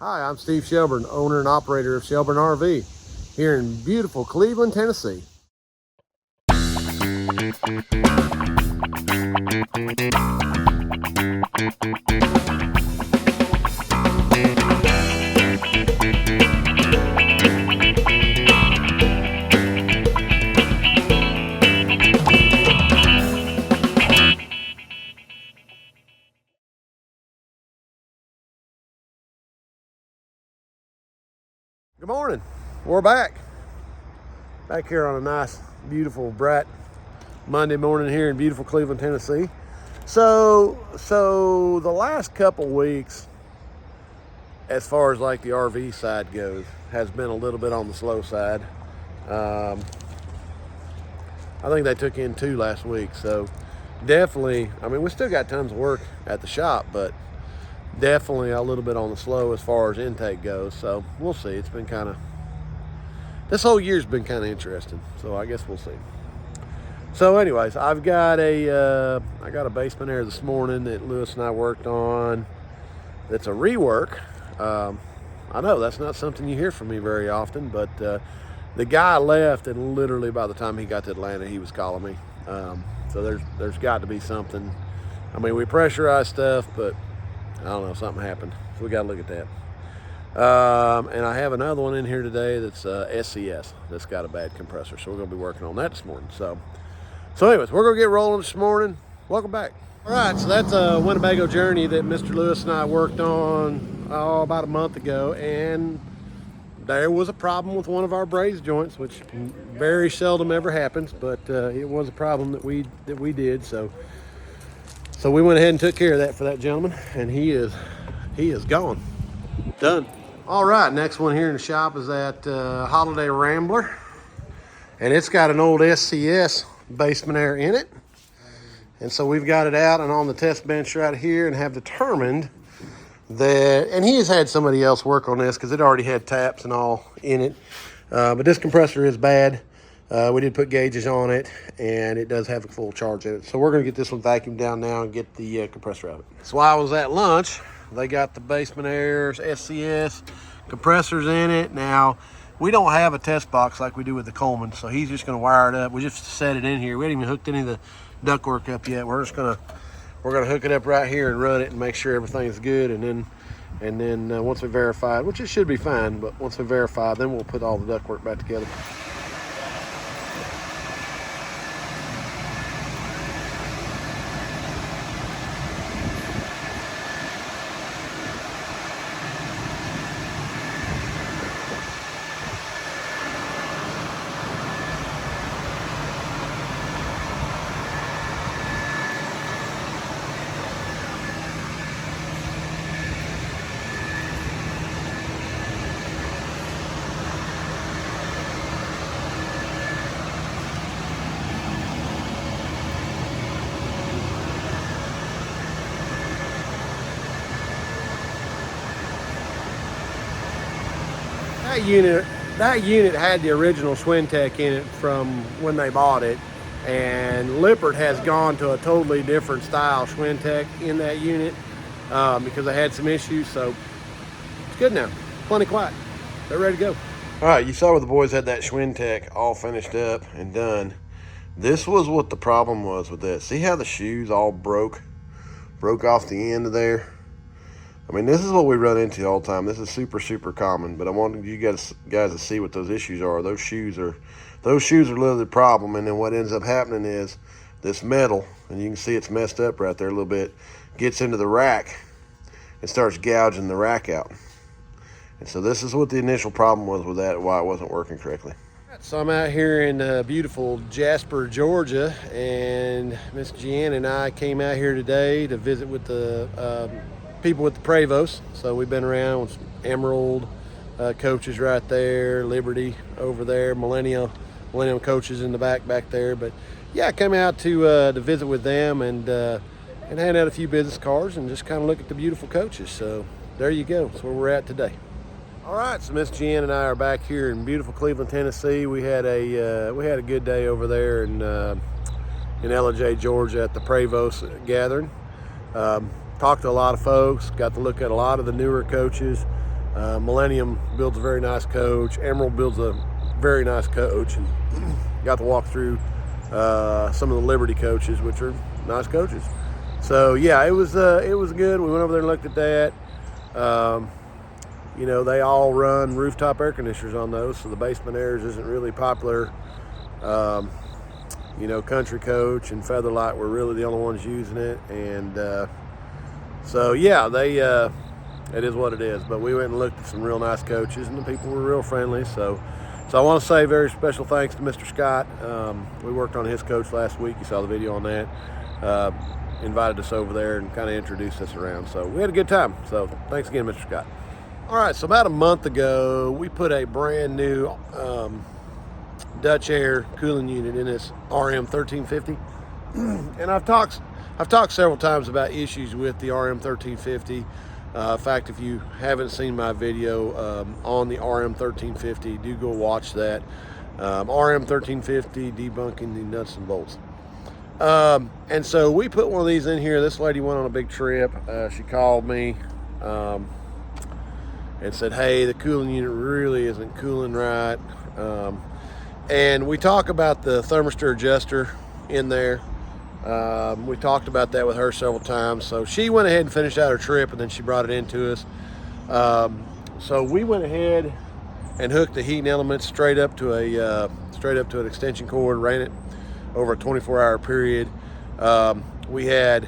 Hi, I'm Steve Shelburne, owner and operator of Shelburne RV here in beautiful Cleveland, Tennessee. Good morning. We're back here on a nice, beautiful, bright Monday morning here in beautiful Cleveland, Tennessee. So the last couple weeks, as far as like the RV side goes, has been a little bit on the slow side. I think they took in 2 last week, so definitely, I mean, we still got tons of work at the shop, but definitely a little bit on the slow as far as intake goes. So we'll see. It's been kind of, this whole year's been kind of interesting, so I guess we'll see. So anyways, I got a basement air this morning that Lewis and I worked on. That's a rework. I know that's not something you hear from me very often, but the guy left, and literally by the time he got to Atlanta, he was calling me. So there's got to be something. I mean, we pressurized stuff, but I don't know, something happened. So we got to look at that. And I have another one in here today that's SCS that's got a bad compressor. So we're going to be working on that this morning. So anyways, we're going to get rolling this morning. Welcome back. All right, so that's a Winnebago journey that Mr. Lewis and I worked on about a month ago. And there was a problem with one of our braze joints, which very seldom ever happens, but it was a problem that we did. So we went ahead and took care of that for that gentleman, and he is gone. Done. All right, next one here in the shop is that Holiday Rambler, and it's got an old SCS basement air in it. And so we've got it out and on the test bench right here, and have determined that, and he has had somebody else work on this because it already had taps and all in it, but this compressor is bad. We did put gauges on it, and it does have a full charge in it. So we're going to get this one vacuumed down now and get the compressor out of it. So while I was at lunch, they got the basement airs, SCS compressors in it. Now, we don't have a test box like we do with the Coleman, so he's just going to wire it up. We just set it in here. We haven't even hooked any of the ductwork up yet. We're going to hook it up right here and run it and make sure everything's good, and then once we verify it, which it should be fine, but once we verify, then we'll put all the ductwork back together. That unit had the original Schwintek in it from when they bought it, and Lippert has gone to a totally different style Schwintek in that unit because they had some issues. So it's good now, plenty quiet. They're ready to go. All right, you saw where the boys had that Schwintek all finished up and done. This was what the problem was with this. See how the shoes all broke off the end of there? I mean, this is what we run into all the time. This is super, super common, but I wanted you guys to see what those issues are. Those shoes are literally the problem, and then what ends up happening is this metal, and you can see it's messed up right there a little bit, gets into the rack and starts gouging the rack out. And so this is what the initial problem was with that, why it wasn't working correctly. So I'm out here in beautiful Jasper, Georgia, and Miss Jeanne and I came out here today to visit with the people with the Prevost. So we've been around with some Emerald coaches right there, Liberty over there, Millennium coaches in the back there. But yeah, I came out to visit with them and hand out a few business cards and just kind of look at the beautiful coaches. So there you go. That's where we're at today. All right, so Miss Jeanne and I are back here in beautiful Cleveland, Tennessee. We had a good day over there in Ellijay, Georgia, at the Prevost gathering. Talked to a lot of folks, got to look at a lot of the newer coaches. Millennium builds a very nice coach. Emerald builds a very nice coach, and got to walk through some of the Liberty coaches, which are nice coaches. So yeah, it was good. We went over there and looked at that. You know, they all run rooftop air conditioners on those, so the basement airs isn't really popular. You know, Country Coach and Featherlight were really the only ones using it, and so yeah, it is what it is. But we went and looked at some real nice coaches, and the people were real friendly. So I want to say very special thanks to Mr. Scott. We worked on his coach last week. You saw the video on that. Invited us over there and kind of introduced us around. So we had a good time. So thanks again, Mr. Scott. All right, so about a month ago, we put a brand new Dutch Air cooling unit in this RM 1350. And I've talked several times about issues with the RM 1350. In fact, if you haven't seen my video on the RM 1350, do go watch that. RM 1350, debunking the nuts and bolts. And so we put one of these in here. This lady went on a big trip. She called me and said, hey, the cooling unit really isn't cooling right. And we talk about the thermistor adjuster in there. We talked about that with her several times. So she went ahead and finished out her trip, and then she brought it into us. So we went ahead and hooked the heating element straight up to an extension cord, ran it over a 24-hour period. We had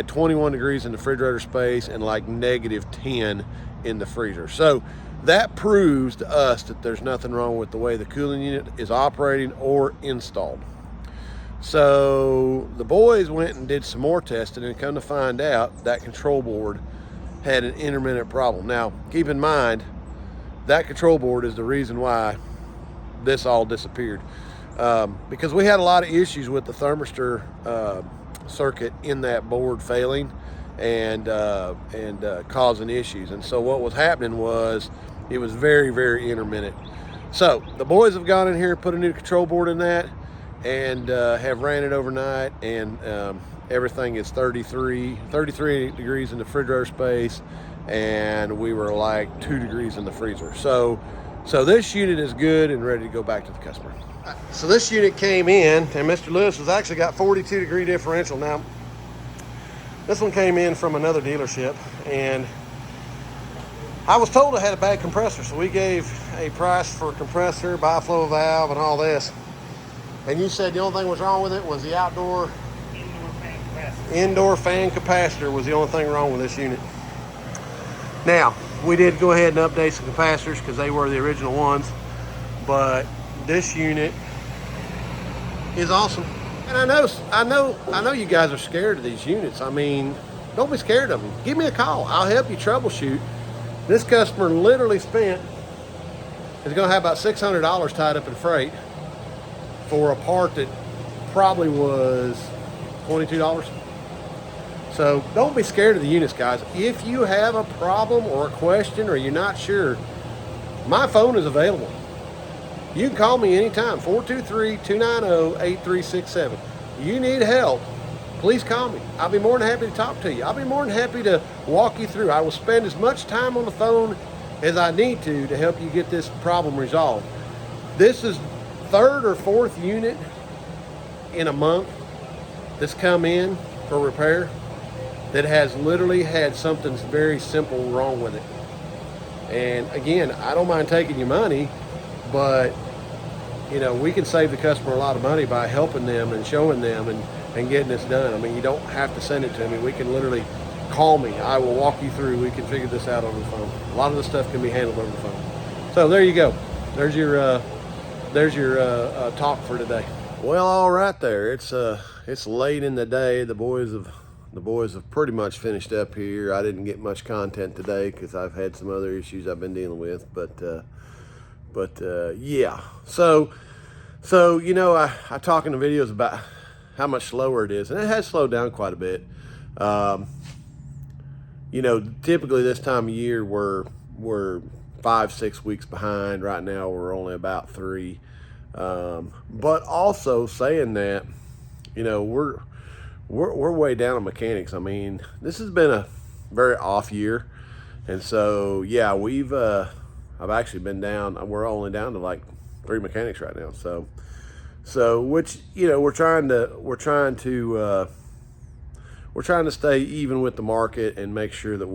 21 degrees in the refrigerator space and like -10 in the freezer. So that proves to us that there's nothing wrong with the way the cooling unit is operating or installed. So the boys went and did some more testing, and come to find out that control board had an intermittent problem. Now, keep in mind, that control board is the reason why this all disappeared. Because we had a lot of issues with the thermistor circuit in that board failing and causing issues. And so what was happening was it was very, very intermittent. So the boys have gone in here, put a new control board in that, and have ran it overnight, and everything is 33 degrees in the refrigerator space, and we were like 2 degrees in the freezer. So this unit is good and ready to go back to the customer. So this unit came in, and Mr. Lewis has actually got 42 degree differential. Now, this one came in from another dealership, and I was told I had a bad compressor, so we gave a price for compressor, biflow valve, and all this. And you said the only thing was wrong with it was the indoor fan capacitor was the only thing wrong with this unit. Now, we did go ahead and update some capacitors because they were the original ones, but this unit is awesome. And I know you guys are scared of these units. I mean, don't be scared of them. Give me a call. I'll help you troubleshoot. This customer literally is going to have about $600 tied up in freight for a part that probably was $22. So don't be scared of the units, guys. If you have a problem or a question or you're not sure, my phone is available. You can call me anytime, 423-290-8367. You need help, please call me. I'll be more than happy to talk to you. I'll be more than happy to walk you through. I will spend as much time on the phone as I need to help you get this problem resolved. This is third or fourth unit in a month that's come in for repair that has literally had something very simple wrong with it. And again, I don't mind taking your money, but you know, we can save the customer a lot of money by helping them and showing them and getting this done. I mean, you don't have to send it to me. We can literally call me. I will walk you through. We can figure this out over the phone. A lot of the stuff can be handled over the phone. So there you go. There's your talk for today. Well, all right there. It's late in the day. The boys have pretty much finished up here. I didn't get much content today because I've had some other issues I've been dealing with, but yeah. So you know, I talk in the videos about how much slower it is, and it has slowed down quite a bit. You know, typically this time of year we're 5-6 weeks behind. Right now we're only about 3. But also saying that, you know, we're way down on mechanics. I mean, this has been a very off year, And so, yeah, I've actually been down, we're only down to like 3 mechanics right now. So which, you know, we're trying to stay even with the market and make sure that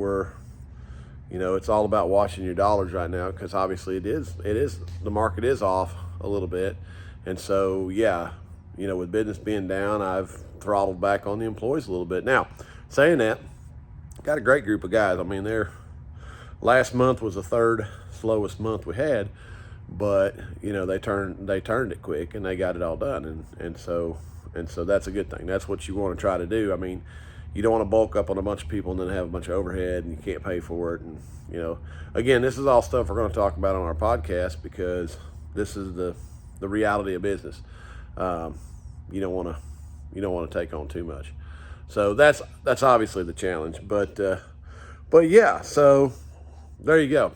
you know, it's all about watching your dollars right now, because obviously the market is off a little bit. And so, yeah, you know, with business being down, I've throttled back on the employees a little bit. Now, saying that, got a great group of guys. I mean, last month was the 3rd slowest month we had, but you know, they turned it quick and they got it all done. And so that's a good thing. That's what you want to try to do. I mean, you don't want to bulk up on a bunch of people and then have a bunch of overhead and you can't pay for it. And, you know, again, this is all stuff we're going to talk about on our podcast, because this is the reality of business. You don't want to take on too much. So that's obviously the challenge, but yeah, so there you go.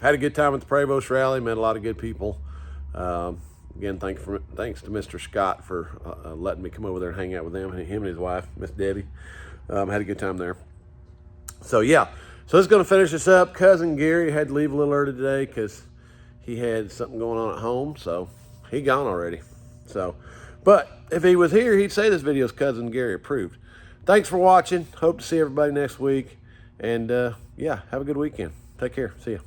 Had a good time at the Prevost rally, met a lot of good people. Again, thanks to Mr. Scott for letting me come over there and hang out with him and his wife, Miss Debbie. Had a good time there. So yeah, so this is going to finish this up. Cousin Gary had to leave a little early today because he had something going on at home, so he gone already. So, but if he was here, he'd say this video's Cousin Gary approved. Thanks for watching. Hope to see everybody next week. And yeah, have a good weekend. Take care. See ya.